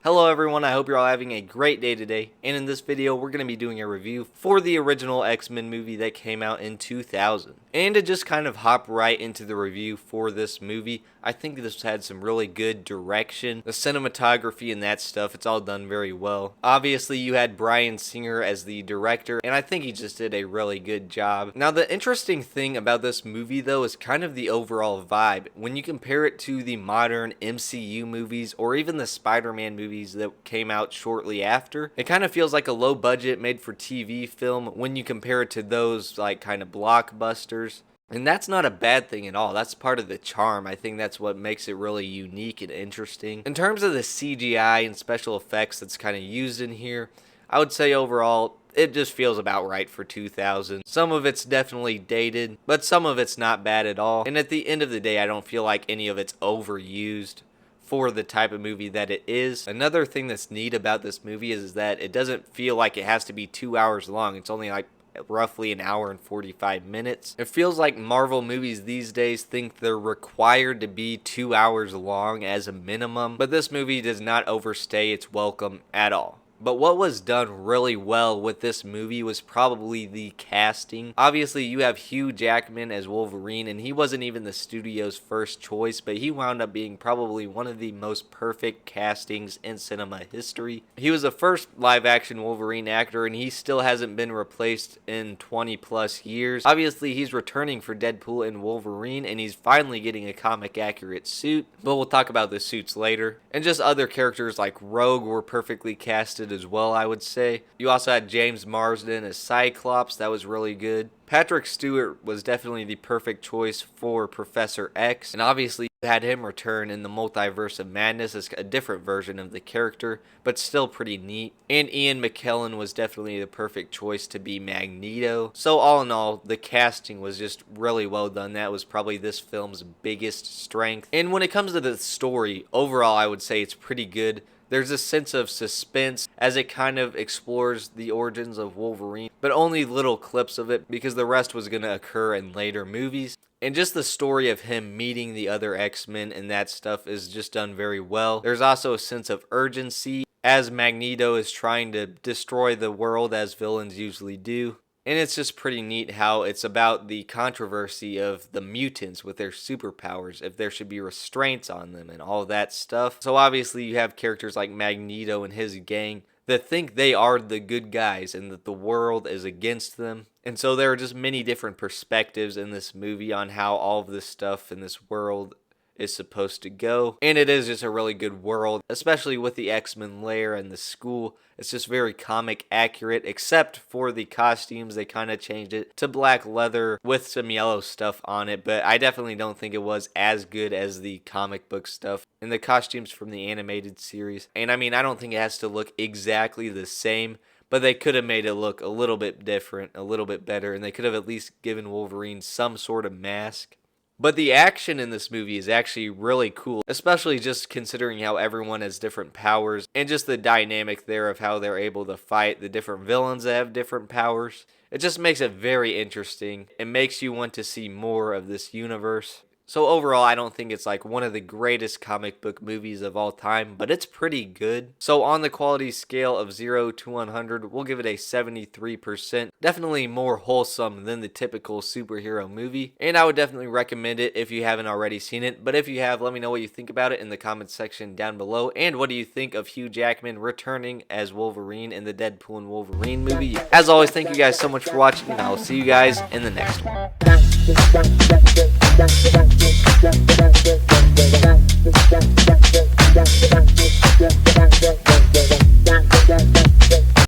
Hello everyone, I hope you're all having a great day today, and in this video we're going to be doing a review for the original X-Men movie that came out in 2000. And to just kind of hop right into the review for this movie, I think this had some really good direction. The cinematography and that stuff, it's all done very well. Obviously you had Bryan Singer as the director, and I think he just did a really good job. Now the interesting thing about this movie though is kind of the overall vibe. When you compare it to the modern MCU movies or even the Spider-Man movies that came out shortly after, it kind of feels like a low budget made for TV film when you compare it to those like kind of blockbusters. And that's not a bad thing at all. That's part of the charm. I think that's what makes it really unique and interesting. In terms of the CGI and special effects that's kind of used in here, I would say overall it just feels about right for 2000. Some of it's definitely dated, but some of it's not bad at all. And at the end of the day, I don't feel like any of it's overused for the type of movie that it is. Another thing that's neat about this movie is that it doesn't feel like it has to be 2 hours long. It's only like roughly an hour and 45 minutes. It feels like Marvel movies these days think they're required to be 2 hours long as a minimum, but this movie does not overstay its welcome at all. But what was done really well with this movie was probably the casting. Obviously, you have Hugh Jackman as Wolverine, and he wasn't even the studio's first choice, but he wound up being probably one of the most perfect castings in cinema history. He was the first live-action Wolverine actor, and he still hasn't been replaced in 20 plus years. Obviously, he's returning for Deadpool and Wolverine, and he's finally getting a comic-accurate suit, but we'll talk about the suits later. And just other characters like Rogue were perfectly casted as well, I would say. You also had James Marsden as Cyclops. That was really good. Patrick Stewart was definitely the perfect choice for Professor X, and obviously you had him return in the Multiverse of Madness as a different version of the character, but still pretty neat. And Ian McKellen was definitely the perfect choice to be Magneto. So all in all, the casting was just really well done. That was probably this film's biggest strength. And when it comes to the story, overall I would say it's pretty good. There's a sense of suspense as it kind of explores the origins of Wolverine, but only little clips of it because the rest was going to occur in later movies. And just the story of him meeting the other X-Men and that stuff is just done very well. There's also a sense of urgency as Magneto is trying to destroy the world as villains usually do. And it's just pretty neat how it's about the controversy of the mutants with their superpowers, if there should be restraints on them and all that stuff. So obviously you have characters like Magneto and his gang that think they are the good guys and that the world is against them. And so there are just many different perspectives in this movie on how all of this stuff in this world is supposed to go. And it is just a really good world, especially with the X-Men lair and the school. It's just very comic accurate, except for the costumes. They kind of changed it to black leather with some yellow stuff on it, but I definitely don't think it was as good as the comic book stuff and the costumes from the animated series. And I mean, I don't think it has to look exactly the same, but they could have made it look a little bit different, a little bit better, and they could have at least given Wolverine some sort of mask. But the action in this movie is actually really cool, especially just considering how everyone has different powers and just the dynamic there of how they're able to fight the different villains that have different powers. It just makes it very interesting. It makes you want to see more of this universe. So overall, I don't think it's like one of the greatest comic book movies of all time, but it's pretty good. So on the quality scale of 0 to 100, we'll give it a 73%. Definitely more wholesome than the typical superhero movie, and I would definitely recommend it if you haven't already seen it. But if you have, let me know what you think about it in the comments section down below. And what do you think of Hugh Jackman returning as Wolverine in the Deadpool and Wolverine movie? As always, thank you guys so much for watching, and I'll see you guys in the next one.